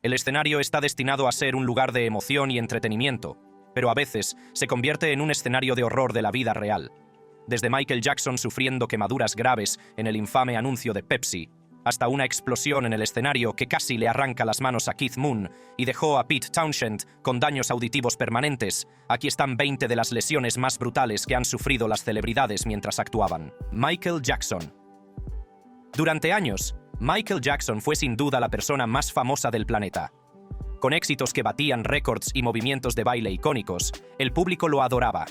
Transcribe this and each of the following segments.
El escenario está destinado a ser un lugar de emoción y entretenimiento, pero a veces se convierte en un escenario de horror de la vida real. Desde Michael Jackson sufriendo quemaduras graves en el infame anuncio de Pepsi, hasta una explosión en el escenario que casi le arranca las manos a Keith Moon y dejó a Pete Townshend con daños auditivos permanentes, aquí están 20 de las lesiones más brutales que han sufrido las celebridades mientras actuaban. Michael Jackson. Durante años, Michael Jackson fue sin duda la persona más famosa del planeta. Con éxitos que batían récords y movimientos de baile icónicos, el público lo adoraba.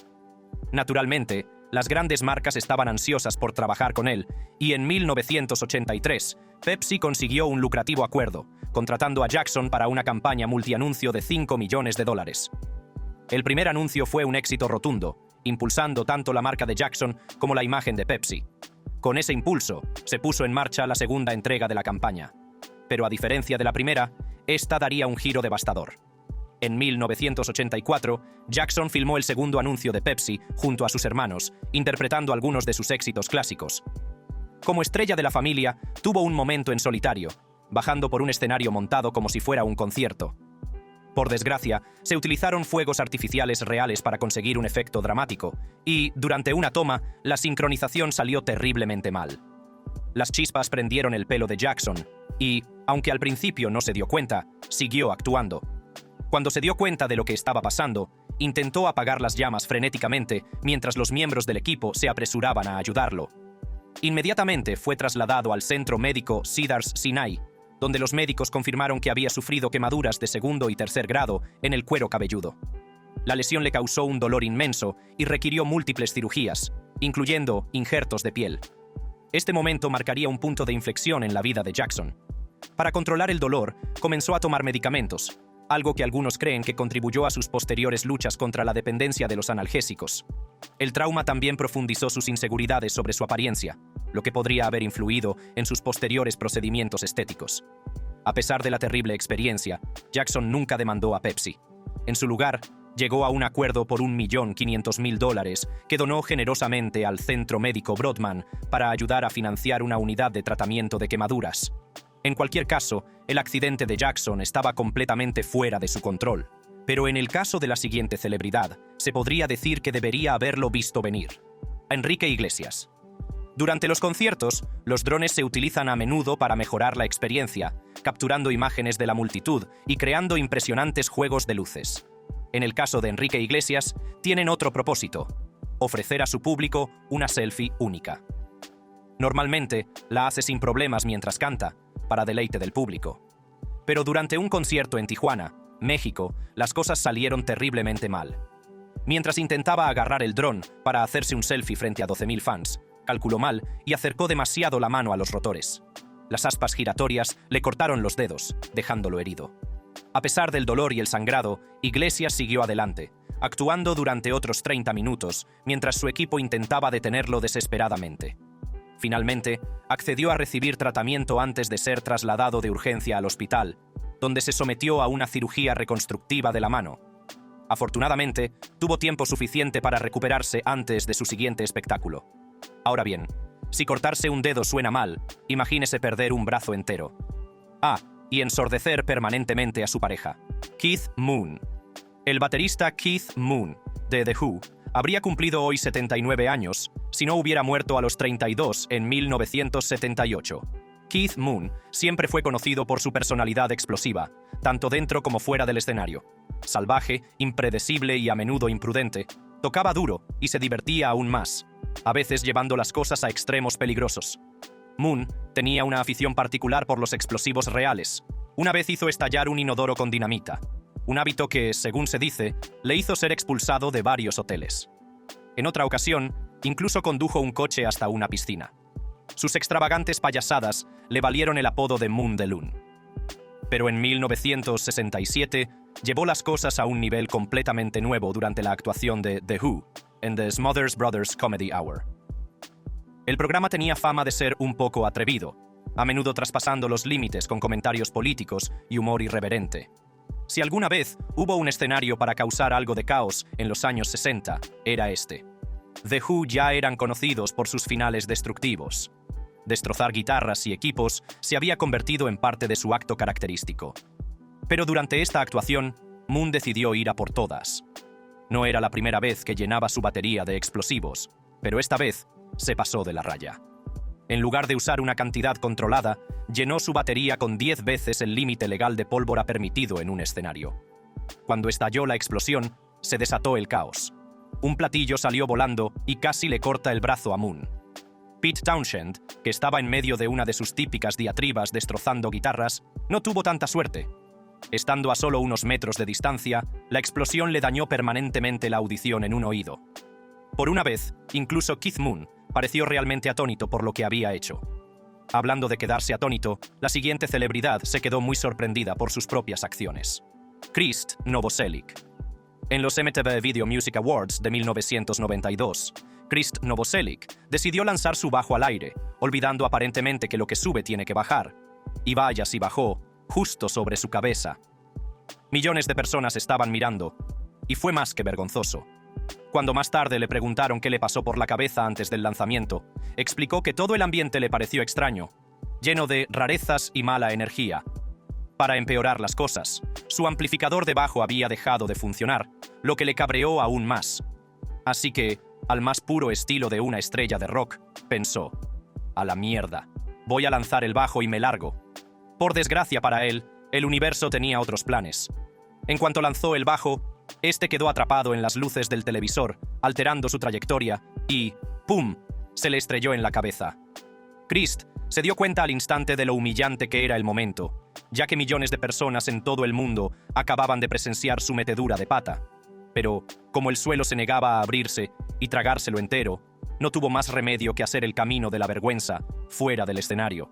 Naturalmente, las grandes marcas estaban ansiosas por trabajar con él, y en 1983, Pepsi consiguió un lucrativo acuerdo, contratando a Jackson para una campaña multianuncio de $5 millones. El primer anuncio fue un éxito rotundo, impulsando tanto la marca de Jackson como la imagen de Pepsi. Con ese impulso, se puso en marcha la segunda entrega de la campaña. Pero a diferencia de la primera, esta daría un giro devastador. En 1984, Jackson filmó el segundo anuncio de Pepsi junto a sus hermanos, interpretando algunos de sus éxitos clásicos. Como estrella de la familia, tuvo un momento en solitario, bajando por un escenario montado como si fuera un concierto. Por desgracia, se utilizaron fuegos artificiales reales para conseguir un efecto dramático, y, durante una toma, la sincronización salió terriblemente mal. Las chispas prendieron el pelo de Jackson, y, aunque al principio no se dio cuenta, siguió actuando. Cuando se dio cuenta de lo que estaba pasando, intentó apagar las llamas frenéticamente mientras los miembros del equipo se apresuraban a ayudarlo. Inmediatamente fue trasladado al centro médico Cedars-Sinai, donde los médicos confirmaron que había sufrido quemaduras de segundo y tercer grado en el cuero cabelludo. La lesión le causó un dolor inmenso y requirió múltiples cirugías, incluyendo injertos de piel. Este momento marcaría un punto de inflexión en la vida de Jackson. Para controlar el dolor, comenzó a tomar medicamentos, algo que algunos creen que contribuyó a sus posteriores luchas contra la dependencia de los analgésicos. El trauma también profundizó sus inseguridades sobre su apariencia, lo que podría haber influido en sus posteriores procedimientos estéticos. A pesar de la terrible experiencia, Jackson nunca demandó a Pepsi. En su lugar, llegó a un acuerdo por $1.500.000 que donó generosamente al Centro Médico Brodmann para ayudar a financiar una unidad de tratamiento de quemaduras. En cualquier caso, el accidente de Jackson estaba completamente fuera de su control. Pero en el caso de la siguiente celebridad, se podría decir que debería haberlo visto venir. Enrique Iglesias. Durante los conciertos, los drones se utilizan a menudo para mejorar la experiencia, capturando imágenes de la multitud y creando impresionantes juegos de luces. En el caso de Enrique Iglesias, tienen otro propósito: ofrecer a su público una selfie única. Normalmente, la hace sin problemas mientras canta, para deleite del público. Pero durante un concierto en Tijuana, México, las cosas salieron terriblemente mal. Mientras intentaba agarrar el dron para hacerse un selfie frente a 12.000 fans, calculó mal y acercó demasiado la mano a los rotores. Las aspas giratorias le cortaron los dedos, dejándolo herido. A pesar del dolor y el sangrado, Iglesias siguió adelante, actuando durante otros 30 minutos, mientras su equipo intentaba detenerlo desesperadamente. Finalmente, accedió a recibir tratamiento antes de ser trasladado de urgencia al hospital, donde se sometió a una cirugía reconstructiva de la mano. Afortunadamente, tuvo tiempo suficiente para recuperarse antes de su siguiente espectáculo. Ahora bien, si cortarse un dedo suena mal, imagínese perder un brazo entero. Y ensordecer permanentemente a su pareja. Keith Moon. El baterista Keith Moon, de The Who, habría cumplido hoy 79 años, si no hubiera muerto a los 32 en 1978. Keith Moon siempre fue conocido por su personalidad explosiva, tanto dentro como fuera del escenario. Salvaje, impredecible y a menudo imprudente, tocaba duro y se divertía aún más, a veces llevando las cosas a extremos peligrosos. Moon tenía una afición particular por los explosivos reales. Una vez hizo estallar un inodoro con dinamita, un hábito que, según se dice, le hizo ser expulsado de varios hoteles. En otra ocasión, incluso condujo un coche hasta una piscina. Sus extravagantes payasadas le valieron el apodo de Moon the Loon. Pero en 1967 llevó las cosas a un nivel completamente nuevo durante la actuación de The Who en The Smothers Brothers Comedy Hour. El programa tenía fama de ser un poco atrevido, a menudo traspasando los límites con comentarios políticos y humor irreverente. Si alguna vez hubo un escenario para causar algo de caos en los años 60, era este. The Who ya eran conocidos por sus finales destructivos. Destrozar guitarras y equipos se había convertido en parte de su acto característico. Pero durante esta actuación, Moon decidió ir a por todas. No era la primera vez que llenaba su batería de explosivos, pero esta vez se pasó de la raya. En lugar de usar una cantidad controlada, llenó su batería con 10 veces el límite legal de pólvora permitido en un escenario. Cuando estalló la explosión, se desató el caos. Un platillo salió volando y casi le corta el brazo a Moon. Pete Townshend, que estaba en medio de una de sus típicas diatribas destrozando guitarras, no tuvo tanta suerte. Estando a solo unos metros de distancia, la explosión le dañó permanentemente la audición en un oído. Por una vez, incluso Keith Moon pareció realmente atónito por lo que había hecho. Hablando de quedarse atónito, la siguiente celebridad se quedó muy sorprendida por sus propias acciones. Krist Novoselic. En los MTV Video Music Awards de 1992, Krist Novoselic decidió lanzar su bajo al aire, olvidando aparentemente que lo que sube tiene que bajar. Y vaya si bajó, justo sobre su cabeza. Millones de personas estaban mirando, y fue más que vergonzoso. Cuando más tarde le preguntaron qué le pasó por la cabeza antes del lanzamiento, explicó que todo el ambiente le pareció extraño, lleno de rarezas y mala energía. Para empeorar las cosas, su amplificador de bajo había dejado de funcionar, lo que le cabreó aún más. Así que, al más puro estilo de una estrella de rock, pensó: «A la mierda, voy a lanzar el bajo y me largo». Por desgracia para él, el universo tenía otros planes. En cuanto lanzó el bajo, este quedó atrapado en las luces del televisor, alterando su trayectoria, y ¡pum!, se le estrelló en la cabeza. Krist se dio cuenta al instante de lo humillante que era el momento, ya que millones de personas en todo el mundo acababan de presenciar su metedura de pata. Pero, como el suelo se negaba a abrirse y tragárselo entero, no tuvo más remedio que hacer el camino de la vergüenza fuera del escenario.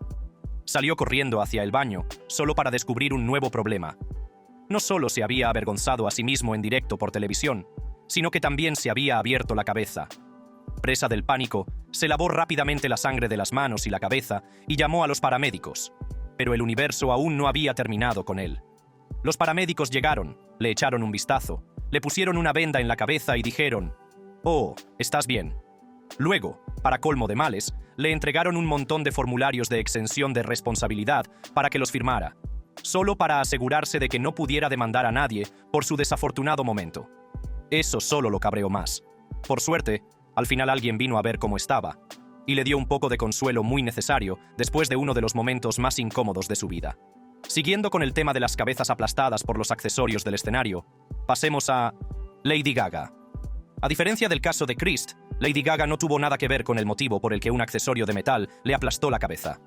Salió corriendo hacia el baño, solo para descubrir un nuevo problema. No solo se había avergonzado a sí mismo en directo por televisión, sino que también se había abierto la cabeza. Presa del pánico, se lavó rápidamente la sangre de las manos y la cabeza y llamó a los paramédicos. Pero el universo aún no había terminado con él. Los paramédicos llegaron, le echaron un vistazo, le pusieron una venda en la cabeza y dijeron: «Oh, estás bien». Luego, para colmo de males, le entregaron un montón de formularios de exención de responsabilidad para que los firmara, solo para asegurarse de que no pudiera demandar a nadie por su desafortunado momento. Eso solo lo cabreó más. Por suerte, al final alguien vino a ver cómo estaba, y le dio un poco de consuelo muy necesario después de uno de los momentos más incómodos de su vida. Siguiendo con el tema de las cabezas aplastadas por los accesorios del escenario, pasemos a Lady Gaga. A diferencia del caso de Krist, Lady Gaga no tuvo nada que ver con el motivo por el que un accesorio de metal le aplastó la cabeza.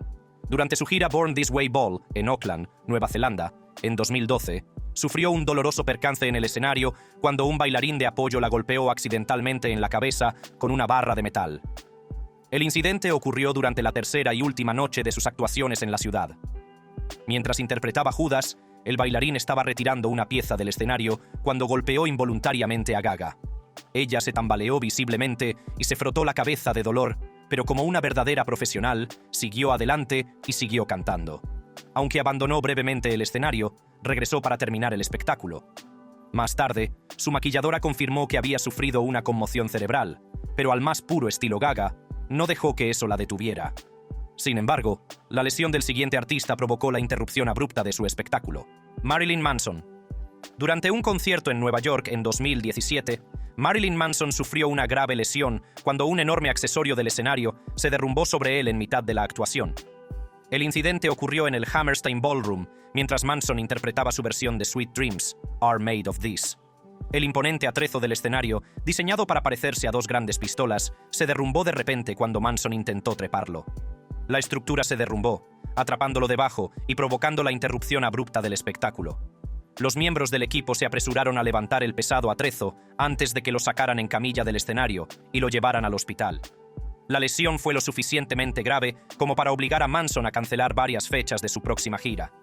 Durante su gira Born This Way Ball en Auckland, Nueva Zelanda, en 2012, sufrió un doloroso percance en el escenario cuando un bailarín de apoyo la golpeó accidentalmente en la cabeza con una barra de metal. El incidente ocurrió durante la tercera y última noche de sus actuaciones en la ciudad. Mientras interpretaba Judas, el bailarín estaba retirando una pieza del escenario cuando golpeó involuntariamente a Gaga. Ella se tambaleó visiblemente y se frotó la cabeza de dolor, pero como una verdadera profesional, siguió adelante y siguió cantando. Aunque abandonó brevemente el escenario, regresó para terminar el espectáculo. Más tarde, su maquilladora confirmó que había sufrido una conmoción cerebral, pero al más puro estilo Gaga, no dejó que eso la detuviera. Sin embargo, la lesión del siguiente artista provocó la interrupción abrupta de su espectáculo. Marilyn Manson. Durante un concierto en Nueva York en 2017, Marilyn Manson sufrió una grave lesión cuando un enorme accesorio del escenario se derrumbó sobre él en mitad de la actuación. El incidente ocurrió en el Hammerstein Ballroom, mientras Manson interpretaba su versión de Sweet Dreams, Are Made of This. El imponente atrezo del escenario, diseñado para parecerse a dos grandes pistolas, se derrumbó de repente cuando Manson intentó treparlo. La estructura se derrumbó, atrapándolo debajo y provocando la interrupción abrupta del espectáculo. Los miembros del equipo se apresuraron a levantar el pesado atrezo antes de que lo sacaran en camilla del escenario y lo llevaran al hospital. La lesión fue lo suficientemente grave como para obligar a Manson a cancelar varias fechas de su próxima gira.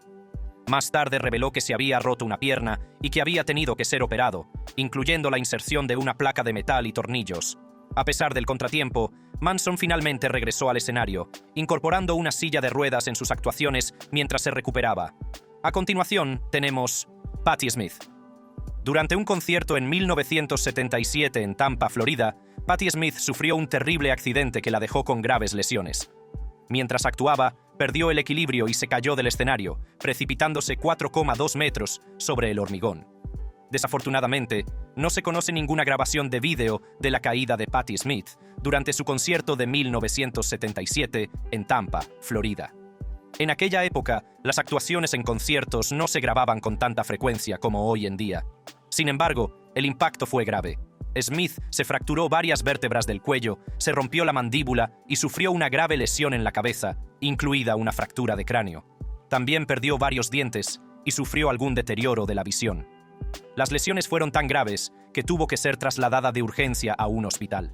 Más tarde reveló que se había roto una pierna y que había tenido que ser operado, incluyendo la inserción de una placa de metal y tornillos. A pesar del contratiempo, Manson finalmente regresó al escenario, incorporando una silla de ruedas en sus actuaciones mientras se recuperaba. A continuación, tenemos Patti Smith. Durante un concierto en 1977 en Tampa, Florida, Patti Smith sufrió un terrible accidente que la dejó con graves lesiones. Mientras actuaba, perdió el equilibrio y se cayó del escenario, precipitándose 4,2 metros sobre el hormigón. Desafortunadamente, no se conoce ninguna grabación de vídeo de la caída de Patti Smith durante su concierto de 1977 en Tampa, Florida. En aquella época, las actuaciones en conciertos no se grababan con tanta frecuencia como hoy en día. Sin embargo, el impacto fue grave. Smith se fracturó varias vértebras del cuello, se rompió la mandíbula y sufrió una grave lesión en la cabeza, incluida una fractura de cráneo. También perdió varios dientes y sufrió algún deterioro de la visión. Las lesiones fueron tan graves que tuvo que ser trasladada de urgencia a un hospital.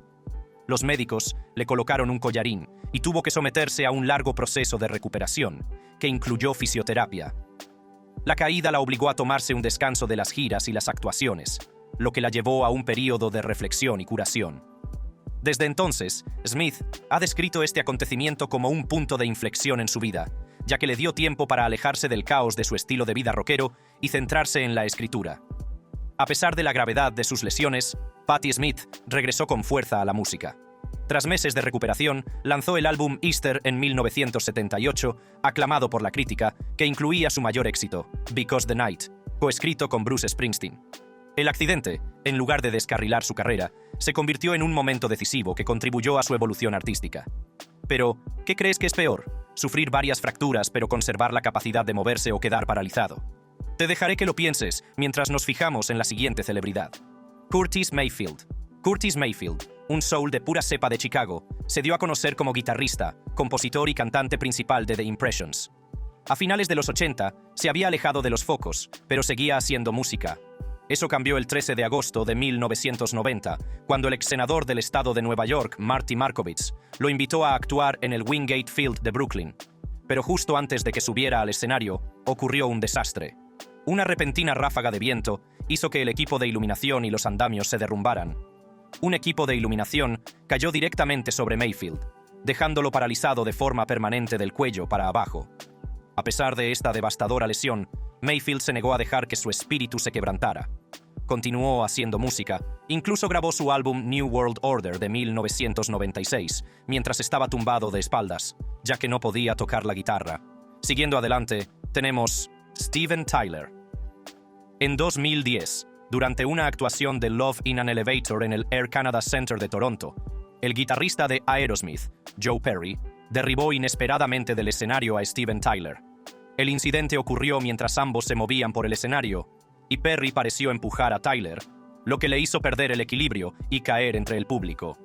Los médicos le colocaron un collarín y tuvo que someterse a un largo proceso de recuperación, que incluyó fisioterapia. La caída la obligó a tomarse un descanso de las giras y las actuaciones, lo que la llevó a un período de reflexión y curación. Desde entonces, Smith ha descrito este acontecimiento como un punto de inflexión en su vida, ya que le dio tiempo para alejarse del caos de su estilo de vida rockero y centrarse en la escritura. A pesar de la gravedad de sus lesiones, Patti Smith regresó con fuerza a la música. Tras meses de recuperación, lanzó el álbum Easter en 1978, aclamado por la crítica, que incluía su mayor éxito, Because the Night, coescrito con Bruce Springsteen. El accidente, en lugar de descarrilar su carrera, se convirtió en un momento decisivo que contribuyó a su evolución artística. Pero, ¿qué crees que es peor? ¿Sufrir varias fracturas pero conservar la capacidad de moverse o quedar paralizado? Te dejaré que lo pienses mientras nos fijamos en la siguiente celebridad. Curtis Mayfield. Curtis Mayfield, un soul de pura cepa de Chicago, se dio a conocer como guitarrista, compositor y cantante principal de The Impressions. A finales de los 80, se había alejado de los focos, pero seguía haciendo música. Eso cambió el 13 de agosto de 1990, cuando el ex senador del estado de Nueva York, Marty Markowitz, lo invitó a actuar en el Wingate Field de Brooklyn. Pero justo antes de que subiera al escenario, ocurrió un desastre. Una repentina ráfaga de viento hizo que el equipo de iluminación y los andamios se derrumbaran. Un equipo de iluminación cayó directamente sobre Mayfield, dejándolo paralizado de forma permanente del cuello para abajo. A pesar de esta devastadora lesión, Mayfield se negó a dejar que su espíritu se quebrantara. Continuó haciendo música, incluso grabó su álbum New World Order de 1996, mientras estaba tumbado de espaldas, ya que no podía tocar la guitarra. Siguiendo adelante, tenemos Steven Tyler. En 2010, durante una actuación de Love in an Elevator en el Air Canada Centre de Toronto, el guitarrista de Aerosmith, Joe Perry, derribó inesperadamente del escenario a Steven Tyler. El incidente ocurrió mientras ambos se movían por el escenario, y Perry pareció empujar a Tyler, lo que le hizo perder el equilibrio y caer entre el público.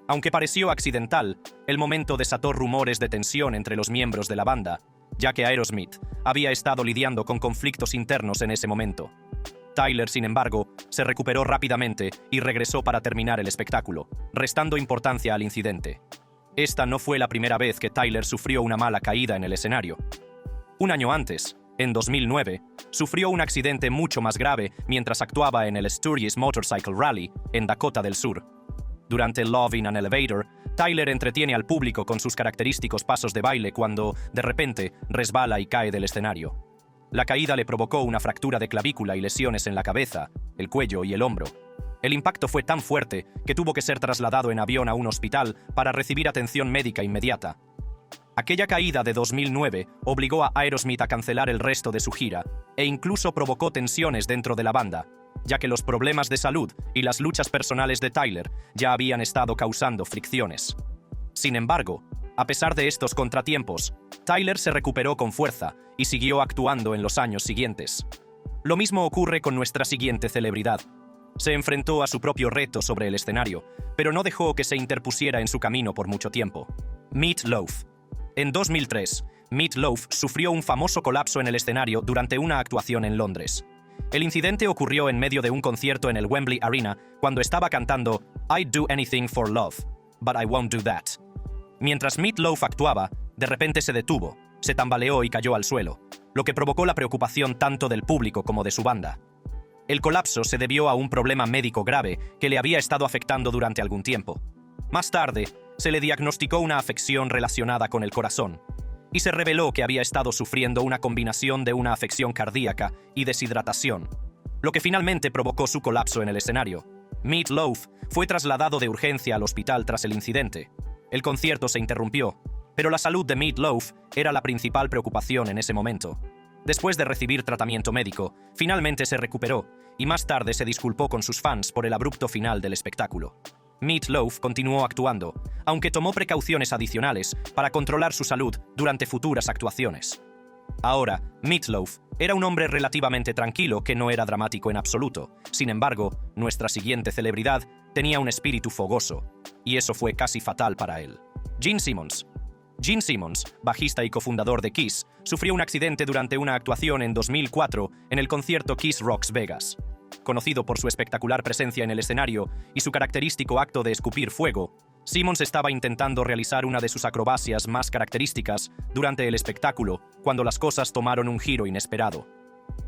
Aunque pareció accidental, el momento desató rumores de tensión entre los miembros de la banda, ya que Aerosmith había estado lidiando con conflictos internos en ese momento. Tyler, sin embargo, se recuperó rápidamente y regresó para terminar el espectáculo, restando importancia al incidente. Esta no fue la primera vez que Tyler sufrió una mala caída en el escenario. Un año antes, en 2009, sufrió un accidente mucho más grave mientras actuaba en el Sturgis Motorcycle Rally, en Dakota del Sur. Durante Love in an Elevator, Tyler entretiene al público con sus característicos pasos de baile cuando, de repente, resbala y cae del escenario. La caída le provocó una fractura de clavícula y lesiones en la cabeza, el cuello y el hombro. El impacto fue tan fuerte que tuvo que ser trasladado en avión a un hospital para recibir atención médica inmediata. Aquella caída de 2009 obligó a Aerosmith a cancelar el resto de su gira e incluso provocó tensiones dentro de la banda, ya que los problemas de salud y las luchas personales de Tyler ya habían estado causando fricciones. Sin embargo, a pesar de estos contratiempos, Tyler se recuperó con fuerza y siguió actuando en los años siguientes. Lo mismo ocurre con nuestra siguiente celebridad. Se enfrentó a su propio reto sobre el escenario, pero no dejó que se interpusiera en su camino por mucho tiempo. Meat Loaf. En 2003, Meat Loaf sufrió un famoso colapso en el escenario durante una actuación en Londres. El incidente ocurrió en medio de un concierto en el Wembley Arena cuando estaba cantando "I'd do anything for love, but I won't do that". Mientras Meat Loaf actuaba, de repente se detuvo, se tambaleó y cayó al suelo, lo que provocó la preocupación tanto del público como de su banda. El colapso se debió a un problema médico grave que le había estado afectando durante algún tiempo. Más tarde, se le diagnosticó una afección relacionada con el corazón, y se reveló que había estado sufriendo una combinación de una afección cardíaca y deshidratación, lo que finalmente provocó su colapso en el escenario. Meat Loaf fue trasladado de urgencia al hospital tras el incidente. El concierto se interrumpió, Pero la salud de Meat Loaf era la principal preocupación en ese momento. Después de recibir tratamiento médico, finalmente se recuperó y más tarde se disculpó con sus fans por el abrupto final del espectáculo. Meat Loaf continuó actuando, aunque tomó precauciones adicionales para controlar su salud durante futuras actuaciones. Ahora, Meat Loaf era un hombre relativamente tranquilo que no era dramático en absoluto. Sin embargo, nuestra siguiente celebridad tenía un espíritu fogoso, y eso fue casi fatal para él. Gene Simmons. Gene Simmons, bajista y cofundador de Kiss, sufrió un accidente durante una actuación en 2004 en el concierto Kiss Rocks Vegas. Conocido por su espectacular presencia en el escenario y su característico acto de escupir fuego, Simmons estaba intentando realizar una de sus acrobacias más características durante el espectáculo cuando las cosas tomaron un giro inesperado.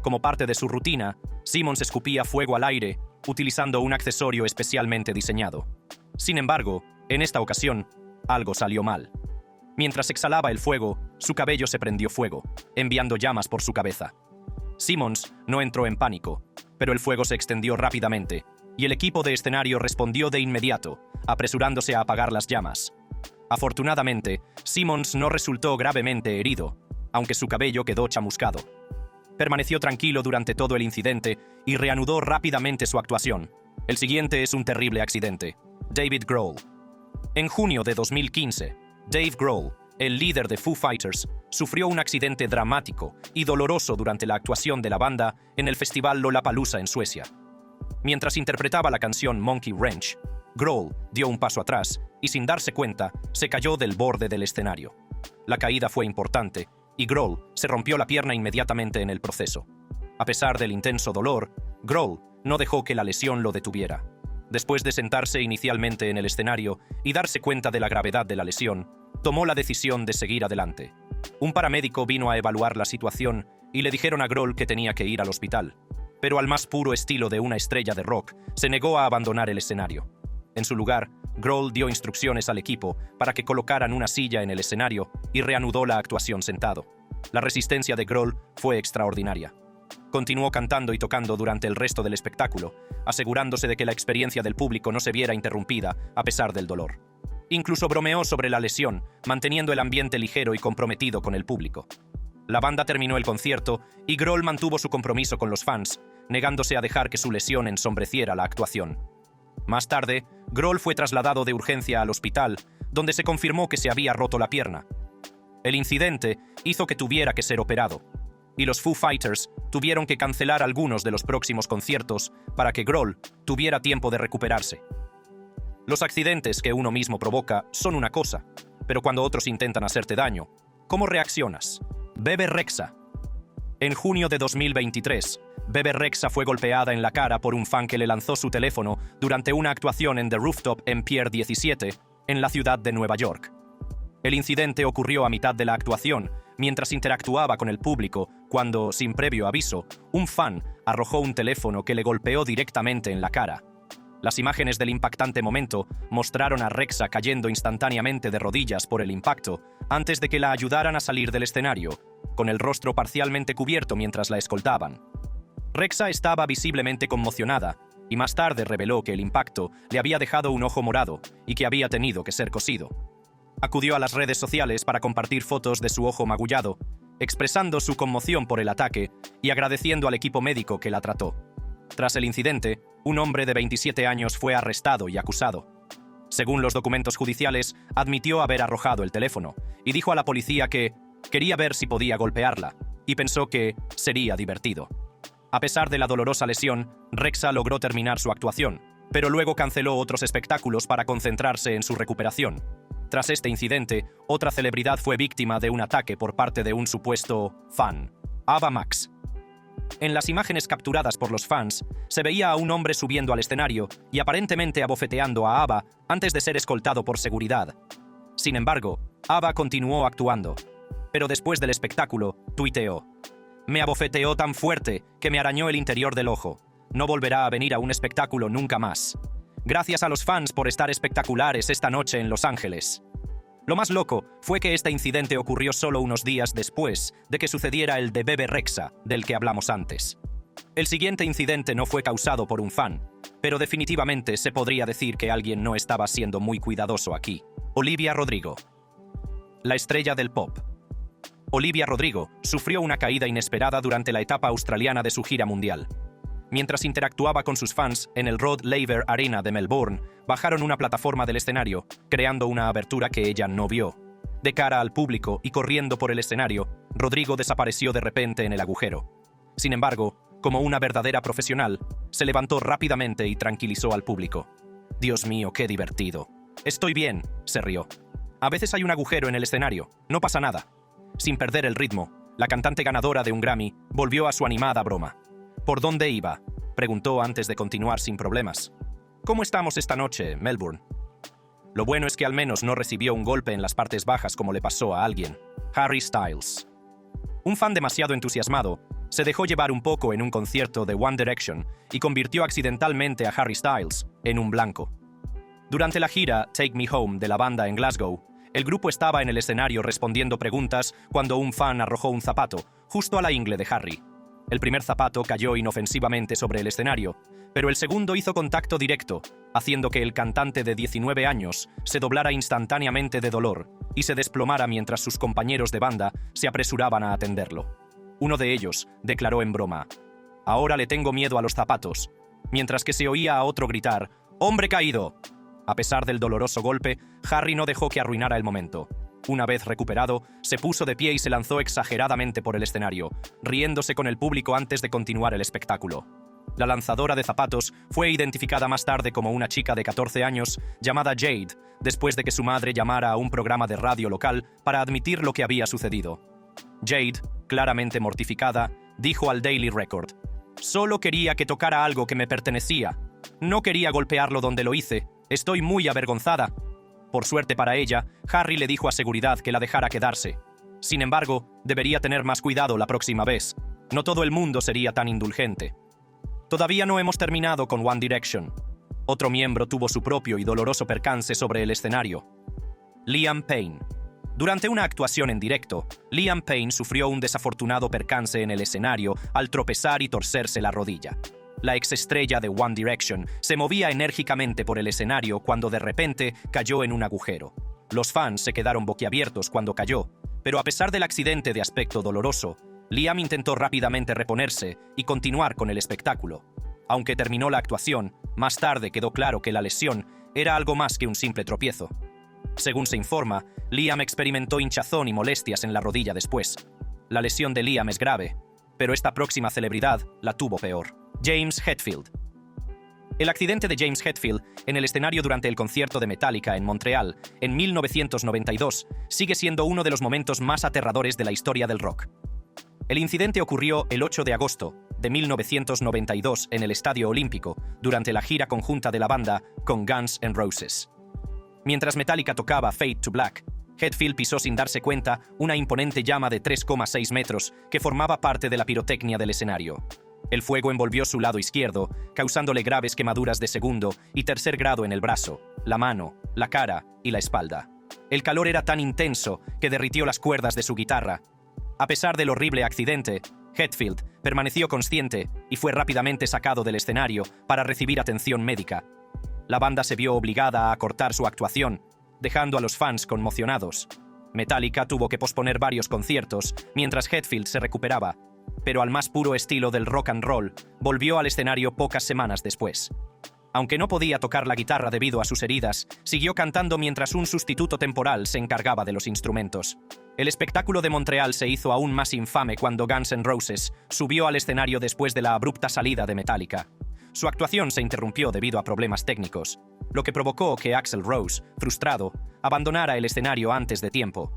Como parte de su rutina, Simmons escupía fuego al aire utilizando un accesorio especialmente diseñado. Sin embargo, en esta ocasión, algo salió mal. Mientras exhalaba el fuego, su cabello se prendió fuego, enviando llamas por su cabeza. Simmons no entró en pánico, pero el fuego se extendió rápidamente, y el equipo de escenario respondió de inmediato, apresurándose a apagar las llamas. Afortunadamente, Simmons no resultó gravemente herido, aunque su cabello quedó chamuscado. Permaneció tranquilo durante todo el incidente y reanudó rápidamente su actuación. El siguiente es un terrible accidente. David Grohl. En junio de 2015, Dave Grohl, el líder de Foo Fighters, sufrió un accidente dramático y doloroso durante la actuación de la banda en el festival Lollapalooza en Suecia. Mientras interpretaba la canción Monkey Wrench, Grohl dio un paso atrás y, sin darse cuenta, se cayó del borde del escenario. La caída fue importante y Grohl se rompió la pierna inmediatamente en el proceso. A pesar del intenso dolor, Grohl no dejó que la lesión lo detuviera. Después de sentarse inicialmente en el escenario y darse cuenta de la gravedad de la lesión, tomó la decisión de seguir adelante. Un paramédico vino a evaluar la situación y le dijeron a Grohl que tenía que ir al hospital. Pero al más puro estilo de una estrella de rock, se negó a abandonar el escenario. En su lugar, Grohl dio instrucciones al equipo para que colocaran una silla en el escenario y reanudó la actuación sentado. La resistencia de Grohl fue extraordinaria. Continuó cantando y tocando durante el resto del espectáculo, asegurándose de que la experiencia del público no se viera interrumpida a pesar del dolor. Incluso bromeó sobre la lesión, manteniendo el ambiente ligero y comprometido con el público. La banda terminó el concierto y Grohl mantuvo su compromiso con los fans, negándose a dejar que su lesión ensombreciera la actuación. Más tarde, Grohl fue trasladado de urgencia al hospital, donde se confirmó que se había roto la pierna. El incidente hizo que tuviera que ser operado, y los Foo Fighters tuvieron que cancelar algunos de los próximos conciertos para que Grohl tuviera tiempo de recuperarse. Los accidentes que uno mismo provoca son una cosa, pero cuando otros intentan hacerte daño, ¿cómo reaccionas? Bebe Rexha. En junio de 2023, Bebe Rexha fue golpeada en la cara por un fan que le lanzó su teléfono durante una actuación en The Rooftop en Pier 17, en la ciudad de Nueva York. El incidente ocurrió a mitad de la actuación, mientras interactuaba con el público, cuando, sin previo aviso, un fan arrojó un teléfono que le golpeó directamente en la cara. Las imágenes del impactante momento mostraron a Rexha cayendo instantáneamente de rodillas por el impacto, antes de que la ayudaran a salir del escenario, con el rostro parcialmente cubierto mientras la escoltaban. Rexha estaba visiblemente conmocionada, y más tarde reveló que el impacto le había dejado un ojo morado y que había tenido que ser cosido. Acudió a las redes sociales para compartir fotos de su ojo magullado, expresando su conmoción por el ataque y agradeciendo al equipo médico que la trató. Tras el incidente, un hombre de 27 años fue arrestado y acusado. Según los documentos judiciales, admitió haber arrojado el teléfono y dijo a la policía que quería ver si podía golpearla y pensó que sería divertido. A pesar de la dolorosa lesión, Rexha logró terminar su actuación, pero luego canceló otros espectáculos para concentrarse en su recuperación. Tras este incidente, otra celebridad fue víctima de un ataque por parte de un supuesto fan, Ava Max. En las imágenes capturadas por los fans, se veía a un hombre subiendo al escenario y aparentemente abofeteando a Ava antes de ser escoltado por seguridad. Sin embargo, Ava continuó actuando. Pero después del espectáculo, tuiteó: «Me abofeteó tan fuerte que me arañó el interior del ojo. No volverá a venir a un espectáculo nunca más. Gracias a los fans por estar espectaculares esta noche en Los Ángeles». Lo más loco fue que este incidente ocurrió solo unos días después de que sucediera el de Bebe Rexha, del que hablamos antes. El siguiente incidente no fue causado por un fan, pero definitivamente se podría decir que alguien no estaba siendo muy cuidadoso aquí. Olivia Rodrigo. La estrella del pop. Olivia Rodrigo sufrió una caída inesperada durante la etapa australiana de su gira mundial. Mientras interactuaba con sus fans en el Rod Laver Arena de Melbourne, bajaron una plataforma del escenario, creando una abertura que ella no vio. De cara al público y corriendo por el escenario, Rodrigo desapareció de repente en el agujero. Sin embargo, como una verdadera profesional, se levantó rápidamente y tranquilizó al público. «Dios mío, qué divertido. Estoy bien», se rió. «A veces hay un agujero en el escenario, no pasa nada». Sin perder el ritmo, la cantante ganadora de un Grammy volvió a su animada broma. «¿Por dónde iba?», preguntó antes de continuar sin problemas. «¿Cómo estamos esta noche, Melbourne?». Lo bueno es que al menos no recibió un golpe en las partes bajas como le pasó a alguien. Harry Styles. Un fan demasiado entusiasmado se dejó llevar un poco en un concierto de One Direction y convirtió accidentalmente a Harry Styles en un blanco. Durante la gira Take Me Home de la banda en Glasgow, el grupo estaba en el escenario respondiendo preguntas cuando un fan arrojó un zapato justo a la ingle de Harry. El primer zapato cayó inofensivamente sobre el escenario, pero el segundo hizo contacto directo, haciendo que el cantante de 19 años se doblara instantáneamente de dolor y se desplomara mientras sus compañeros de banda se apresuraban a atenderlo. Uno de ellos declaró en broma: «Ahora le tengo miedo a los zapatos», mientras que se oía a otro gritar: «¡Hombre caído!». A pesar del doloroso golpe, Harry no dejó que arruinara el momento. Una vez recuperado, se puso de pie y se lanzó exageradamente por el escenario, riéndose con el público antes de continuar el espectáculo. La lanzadora de zapatos fue identificada más tarde como una chica de 14 años llamada Jade, después de que su madre llamara a un programa de radio local para admitir lo que había sucedido. Jade, claramente mortificada, dijo al Daily Record: «Solo quería que tocara algo que me pertenecía. No quería golpearlo donde lo hice. Estoy muy avergonzada». Por suerte para ella, Harry le dijo a seguridad que la dejara quedarse. Sin embargo, debería tener más cuidado la próxima vez. No todo el mundo sería tan indulgente. Todavía no hemos terminado con One Direction. Otro miembro tuvo su propio y doloroso percance sobre el escenario. Liam Payne. Durante una actuación en directo, Liam Payne sufrió un desafortunado percance en el escenario al tropezar y torcerse la rodilla. La exestrella de One Direction se movía enérgicamente por el escenario cuando de repente cayó en un agujero. Los fans se quedaron boquiabiertos cuando cayó, pero a pesar del accidente de aspecto doloroso, Liam intentó rápidamente reponerse y continuar con el espectáculo. Aunque terminó la actuación, más tarde quedó claro que la lesión era algo más que un simple tropiezo. Según se informa, Liam experimentó hinchazón y molestias en la rodilla después. La lesión de Liam es grave, pero esta próxima celebridad la tuvo peor. James Hetfield. El accidente de James Hetfield en el escenario durante el concierto de Metallica en Montreal en 1992 sigue siendo uno de los momentos más aterradores de la historia del rock. El incidente ocurrió el 8 de agosto de 1992 en el Estadio Olímpico durante la gira conjunta de la banda con Guns N' Roses. Mientras Metallica tocaba Fade to Black, Hetfield pisó sin darse cuenta una imponente llama de 3,6 metros que formaba parte de la pirotecnia del escenario. El fuego envolvió su lado izquierdo, causándole graves quemaduras de segundo y tercer grado en el brazo, la mano, la cara y la espalda. El calor era tan intenso que derritió las cuerdas de su guitarra. A pesar del horrible accidente, Hetfield permaneció consciente y fue rápidamente sacado del escenario para recibir atención médica. La banda se vio obligada a acortar su actuación, dejando a los fans conmocionados. Metallica tuvo que posponer varios conciertos mientras Hetfield se recuperaba, pero al más puro estilo del rock and roll, volvió al escenario pocas semanas después. Aunque no podía tocar la guitarra debido a sus heridas, siguió cantando mientras un sustituto temporal se encargaba de los instrumentos. El espectáculo de Montreal se hizo aún más infame cuando Guns N' Roses subió al escenario después de la abrupta salida de Metallica. Su actuación se interrumpió debido a problemas técnicos, lo que provocó que Axl Rose, frustrado, abandonara el escenario antes de tiempo.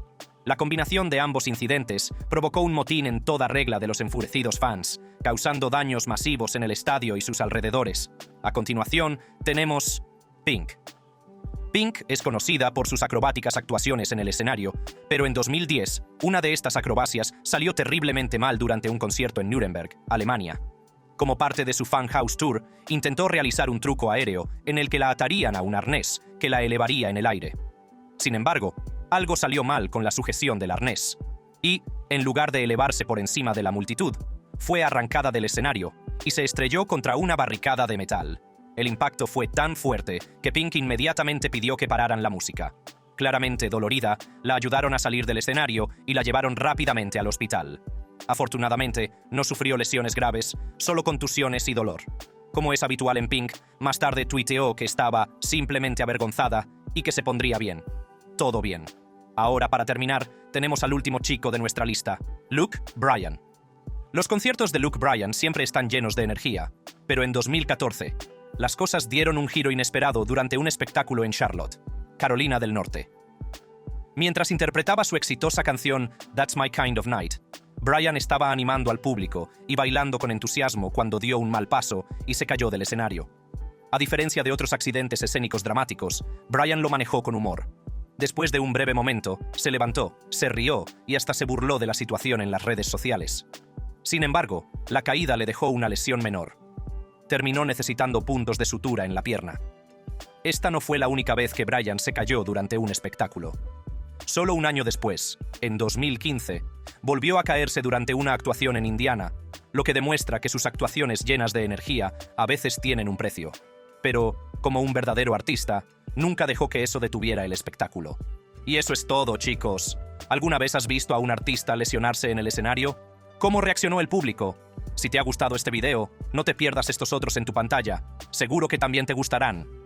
La combinación de ambos incidentes provocó un motín en toda regla de los enfurecidos fans, causando daños masivos en el estadio y sus alrededores. A continuación, tenemos Pink. Pink es conocida por sus acrobáticas actuaciones en el escenario, pero en 2010, una de estas acrobacias salió terriblemente mal durante un concierto en Nuremberg, Alemania. Como parte de su Fan House Tour, intentó realizar un truco aéreo en el que la atarían a un arnés que la elevaría en el aire. Sin embargo, algo salió mal con la sujeción del arnés, y, en lugar de elevarse por encima de la multitud, fue arrancada del escenario y se estrelló contra una barricada de metal. El impacto fue tan fuerte que Pink inmediatamente pidió que pararan la música. claramente dolorida, la ayudaron a salir del escenario y la llevaron rápidamente al hospital. Afortunadamente, no sufrió lesiones graves, solo contusiones y dolor. Como es habitual en Pink, más tarde tuiteó que estaba simplemente avergonzada y que se pondría bien. Todo bien. Ahora, para terminar, tenemos al último chico de nuestra lista, Luke Bryan. Los conciertos de Luke Bryan siempre están llenos de energía, pero en 2014, las cosas dieron un giro inesperado durante un espectáculo en Charlotte, Carolina del Norte. Mientras interpretaba su exitosa canción That's My Kind of Night, Bryan estaba animando al público y bailando con entusiasmo cuando dio un mal paso y se cayó del escenario. A diferencia de otros accidentes escénicos dramáticos, Bryan lo manejó con humor. Después de un breve momento, se levantó, se rió y hasta se burló de la situación en las redes sociales. Sin embargo, la caída le dejó una lesión menor. Terminó necesitando puntos de sutura en la pierna. Esta no fue la única vez que Bryan se cayó durante un espectáculo. Solo un año después, en 2015, volvió a caerse durante una actuación en Indiana, lo que demuestra que sus actuaciones llenas de energía a veces tienen un precio. Pero, como un verdadero artista, nunca dejó que eso detuviera el espectáculo. Y eso es todo, chicos. ¿Alguna vez has visto a un artista lesionarse en el escenario? ¿Cómo reaccionó el público? Si te ha gustado este video, no te pierdas estos otros en tu pantalla. Seguro que también te gustarán.